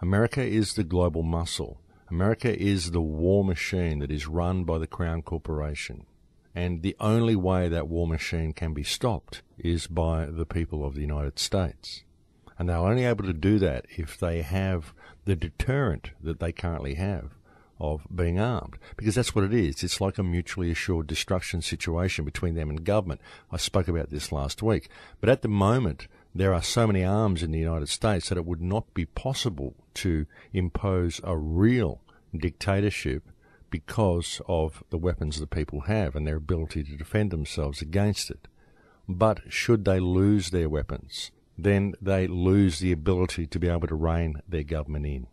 America is the global muscle. America is the war machine that is run by the Crown Corporation. And the only way that war machine can be stopped is by the people of the United States. And they're only able to do that if they have the deterrent that they currently have of being armed. Because that's what it is. It's like a mutually assured destruction situation between them and government. I spoke about this last week. But at the moment, there are so many arms in the United States that it would not be possible to impose a real dictatorship because of the weapons that people have and their ability to defend themselves against it. But should they lose their weapons, then they lose the ability to be able to rein their government in.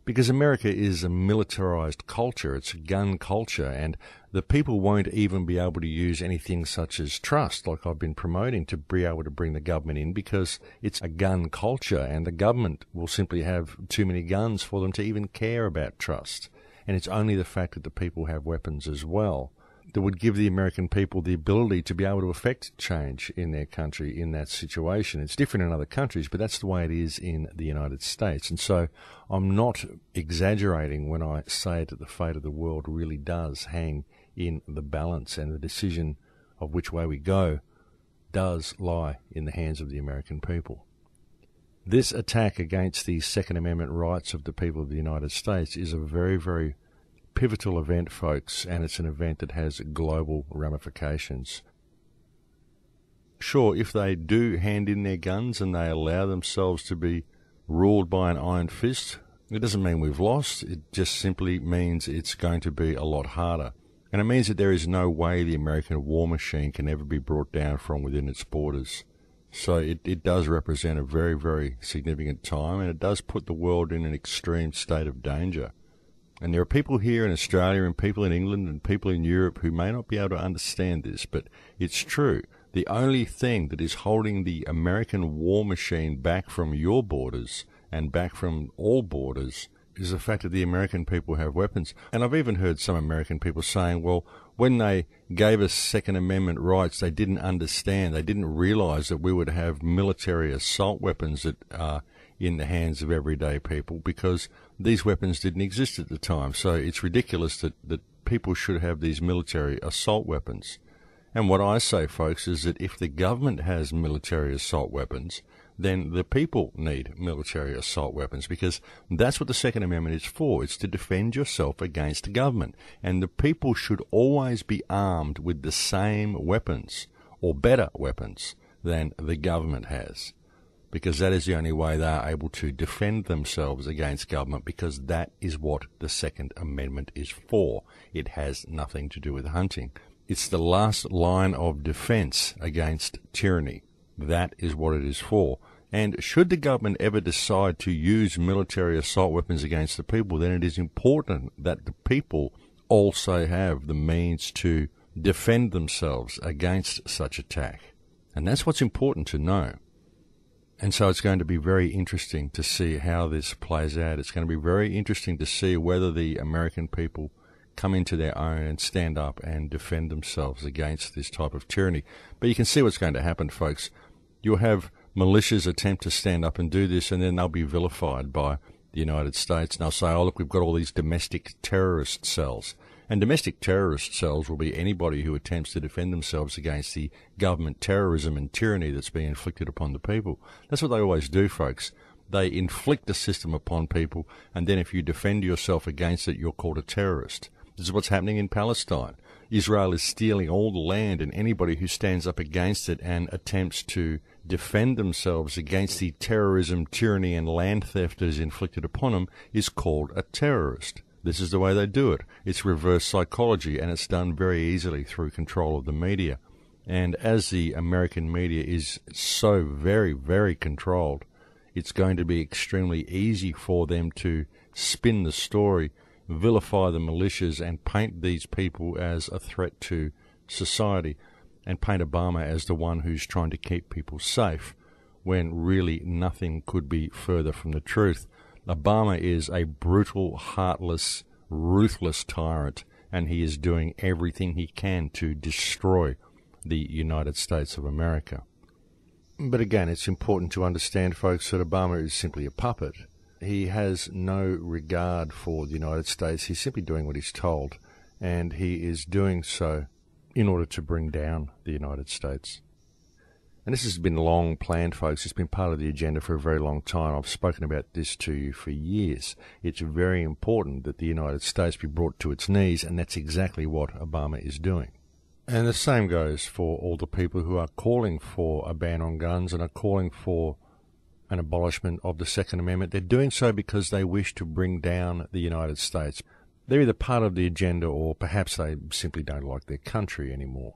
Because America is a militarized culture, it's a gun culture, and the people won't even be able to use anything such as trust, like I've been promoting, to be able to bring the government in, because it's a gun culture, and the government will simply have too many guns for them to even care about trust. And it's only the fact that the people have weapons as well that would give the American people the ability to be able to affect change in their country in that situation. It's different in other countries, but that's the way it is in the United States. And so I'm not exaggerating when I say that the fate of the world really does hang in the balance, and the decision of which way we go does lie in the hands of the American people. This attack against the Second Amendment rights of the people of the United States is a very, very pivotal event, folks, and it's an event that has global ramifications. Sure, if they do hand in their guns and they allow themselves to be ruled by an iron fist, it doesn't mean we've lost. It just simply means it's going to be a lot harder. And it means that there is no way the American war machine can ever be brought down from within its borders. So it does represent a very, very significant time, and it does put the world in an extreme state of danger. And there are people here in Australia and people in England and people in Europe who may not be able to understand this, but it's true. The only thing that is holding the American war machine back from your borders and back from all borders is the fact that the American people have weapons. And I've even heard some American people saying, well, when they gave us Second Amendment rights, they didn't understand, they didn't realize that we would have military assault weapons that are in the hands of everyday people, because these weapons didn't exist at the time. So it's ridiculous that people should have these military assault weapons. And what I say, folks, is that if the government has military assault weapons, then the people need military assault weapons, because that's what the Second Amendment is for. It's to defend yourself against the government. And the people should always be armed with the same weapons, or better weapons, than the government has, because that is the only way they are able to defend themselves against government, because that is what the Second Amendment is for. It has nothing to do with hunting. It's the last line of defense against tyranny. That is what it is for. And should the government ever decide to use military assault weapons against the people, then it is important that the people also have the means to defend themselves against such attack. And that's what's important to know. And so it's going to be very interesting to see how this plays out. It's going to be very interesting to see whether the American people come into their own and stand up and defend themselves against this type of tyranny. But you can see what's going to happen, folks. You'll have militias attempt to stand up and do this, and then they'll be vilified by the United States. And they'll say, oh, look, we've got all these domestic terrorist cells. And domestic terrorist cells will be anybody who attempts to defend themselves against the government terrorism and tyranny that's being inflicted upon the people. That's what they always do, folks. They inflict a system upon people, and then if you defend yourself against it, you're called a terrorist. This is what's happening in Palestine. Israel is stealing all the land, and anybody who stands up against it and attempts to defend themselves against the terrorism, tyranny, and land theft that is inflicted upon them is called a terrorist. This is the way they do it. It's reverse psychology, and it's done very easily through control of the media. And as the American media is so very, very controlled, it's going to be extremely easy for them to spin the story, vilify the militias, and paint these people as a threat to society, and paint Obama as the one who's trying to keep people safe, when really nothing could be further from the truth. Obama is a brutal, heartless, ruthless tyrant, and he is doing everything he can to destroy the United States of America. But again, it's important to understand, folks, that Obama is simply a puppet. he has no regard for the United States. He's simply doing what he's told, and he is doing so in order to bring down the United States. And this has been long planned, folks. It's been part of the agenda for a very long time. I've spoken about this to you for years. It's very important that the United States be brought to its knees, and that's exactly what Obama is doing. And the same goes for all the people who are calling for a ban on guns and are calling for an abolishment of the Second Amendment. They're doing so because they wish to bring down the United States. They're either part of the agenda, or perhaps they simply don't like their country anymore.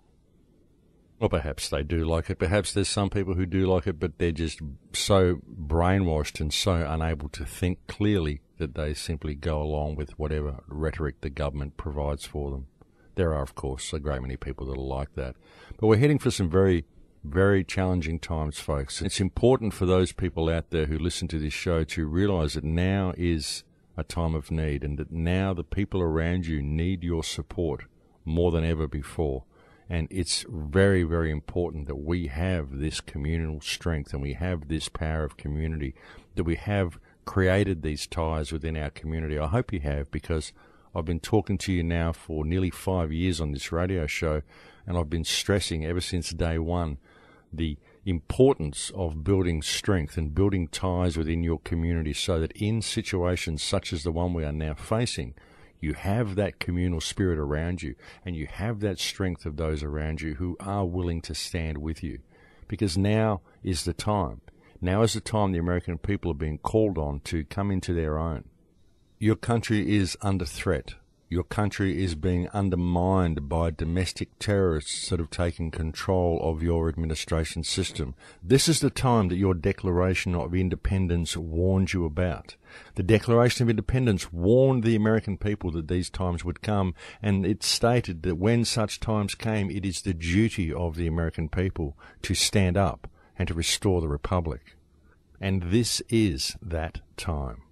Or perhaps they do like it. Perhaps there's some people who do like it, but they're just so brainwashed and so unable to think clearly that they simply go along with whatever rhetoric the government provides for them. There are, of course, a great many people that are like that. But we're heading for some very, very challenging times, folks. It's important for those people out there who listen to this show to realize that now is a time of need, and that now the people around you need your support more than ever before. And it's very, very important that we have this communal strength and we have this power of community, that we have created these ties within our community. I hope you have, because I've been talking to you now for nearly 5 years on this radio show, and I've been stressing ever since day one the importance of building strength and building ties within your community, so that in situations such as the one we are now facing, you have that communal spirit around you, and you have that strength of those around you who are willing to stand with you. Because now is the time. Now is the time the American people are being called on to come into their own. Your country is under threat. Your country is being undermined by domestic terrorists that have taken control of your administration system. This is the time that your Declaration of Independence warned you about. The Declaration of Independence warned the American people that these times would come, and it stated that when such times came, it is the duty of the American people to stand up and to restore the Republic. And this is that time.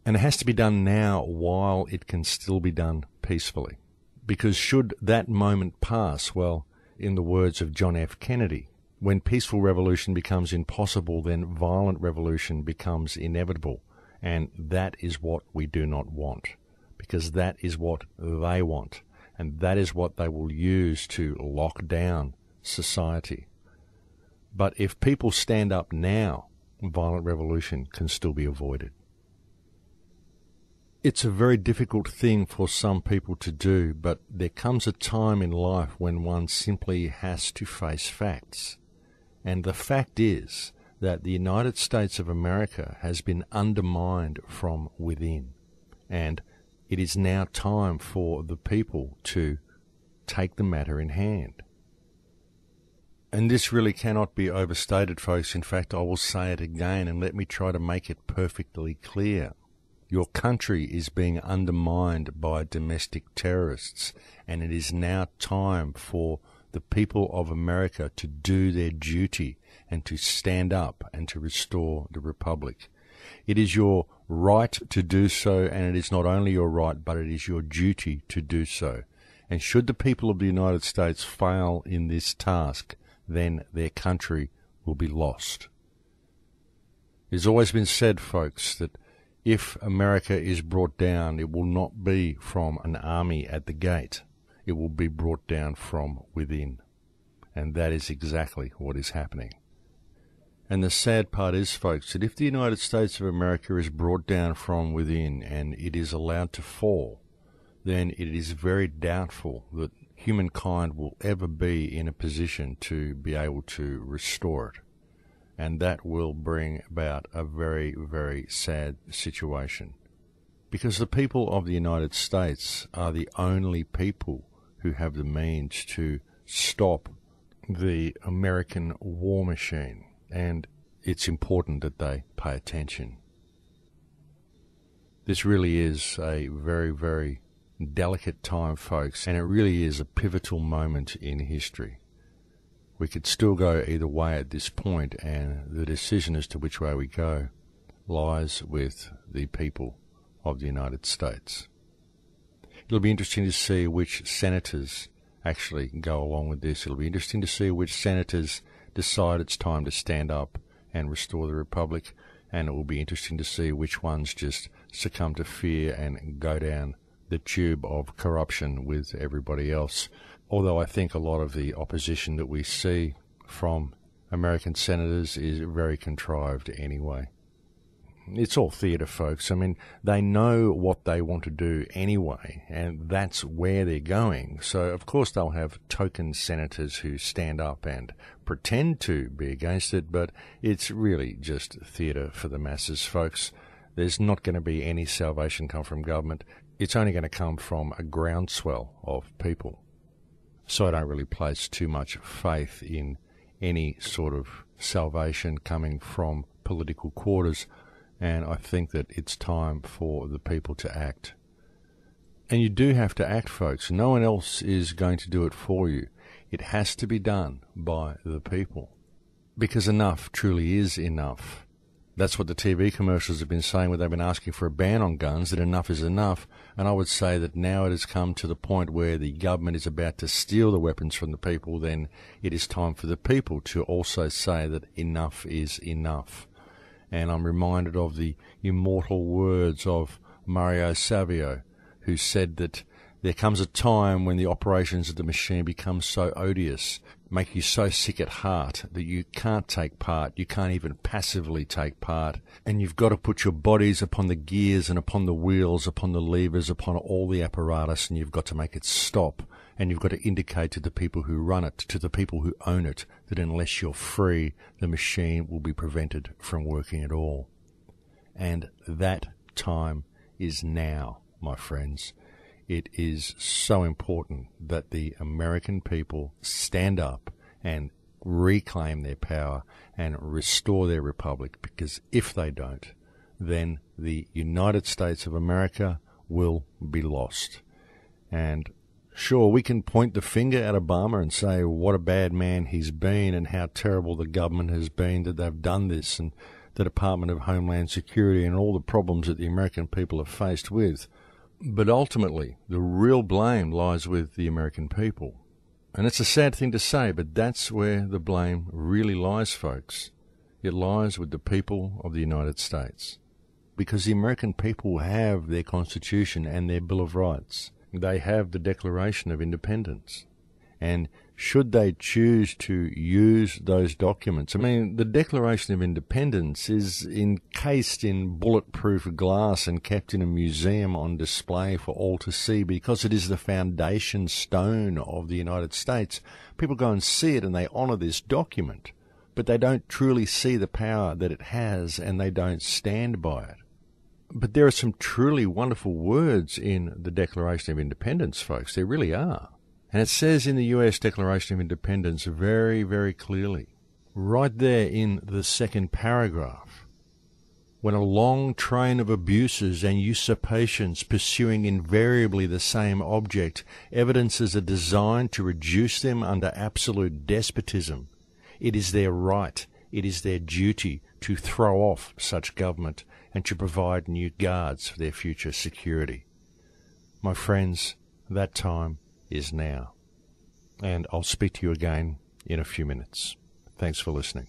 And it has to be done now while it can still be done peacefully. Because should that moment pass, well, in the words of John F. Kennedy, when peaceful revolution becomes impossible, then violent revolution becomes inevitable. And that is what we do not want, because that is what they want. And that is what they will use to lock down society. But if people stand up now, violent revolution can still be avoided. It's a very difficult thing for some people to do, but there comes a time in life when one simply has to face facts. And the fact is that the United States of America has been undermined from within. And it is now time for the people to take the matter in hand. And this really cannot be overstated, folks. In fact, I will say it again, and let me try to make it perfectly clear. Your country is being undermined by domestic terrorists, and it is now time for the people of America to do their duty and to stand up and to restore the Republic. It is your right to do so, and it is not only your right, but it is your duty to do so. And should the people of the United States fail in this task, then their country will be lost. It's always been said, folks, that if America is brought down, it will not be from an army at the gate. It will be brought down from within. And that is exactly what is happening. And the sad part is, folks, that if the United States of America is brought down from within and it is allowed to fall, then it is very doubtful that humankind will ever be in a position to be able to restore it. And that will bring about a very, very sad situation. Because the people of the United States are the only people who have the means to stop the American war machine. And it's important that they pay attention. This really is a very, very delicate time, folks, and it really is a pivotal moment in history. We could still go either way at this point, and the decision as to which way we go lies with the people of the United States. It'll be interesting to see which senators actually go along with this. It'll be interesting to see which senators decide it's time to stand up and restore the Republic. and it will be interesting to see which ones just succumb to fear and go down the tube of corruption with everybody else. Although I think a lot of the opposition that we see from American senators is very contrived anyway. It's all theatre, folks. I mean, they know what they want to do anyway, and that's where they're going. So, of course, they'll have token senators who stand up and pretend to be against it, but it's really just theatre for the masses, folks. There's not going to be any salvation come from government. It's only going to come from a groundswell of people. So I don't really place too much faith in any sort of salvation coming from political quarters. And I think that it's time for the people to act. And you do have to act, folks. No one else is going to do it for you. It has to be done by the people. Because enough truly is enough. That's what the TV commercials have been saying when they've been asking for a ban on guns, that enough is enough. And I would say that now it has come to the point where the government is about to steal the weapons from the people, then it is time for the people to also say that enough is enough. And I'm reminded of the immortal words of Mario Savio, who said that there comes a time when the operations of the machine become so odious, make you so sick at heart that you can't take part, you can't even passively take part, and you've got to put your bodies upon the gears and upon the wheels, upon the levers, upon all the apparatus, and you've got to make it stop. And you've got to indicate to the people who run it, to the people who own it, that unless you're free, the machine will be prevented from working at all. And that time is now, my friends. It is so important that the American people stand up and reclaim their power and restore their republic, because if they don't, then the United States of America will be lost. And sure, we can point the finger at Obama and say what a bad man he's been and how terrible the government has been that they've done this, and the Department of Homeland Security and all the problems that the American people are faced with. But ultimately, the real blame lies with the American people. And it's a sad thing to say, but that's where the blame really lies, folks. It lies with the people of the United States. Because the American people have their Constitution and their Bill of Rights. They have the Declaration of Independence. And should they choose to use those documents, I mean, the Declaration of Independence is encased in bulletproof glass and kept in a museum on display for all to see because it is the foundation stone of the United States. People go and see it and they honour this document, but they don't truly see the power that it has and they don't stand by it. But there are some truly wonderful words in the Declaration of Independence, folks. There really are. And it says in the U.S. Declaration of Independence very, very clearly, right there in the second paragraph, when a long train of abuses and usurpations pursuing invariably the same object evidences a design to reduce them under absolute despotism, it is their right, it is their duty to throw off such government and to provide new guards for their future security. My friends, that time is now. And I'll speak to you again in a few minutes. Thanks for listening.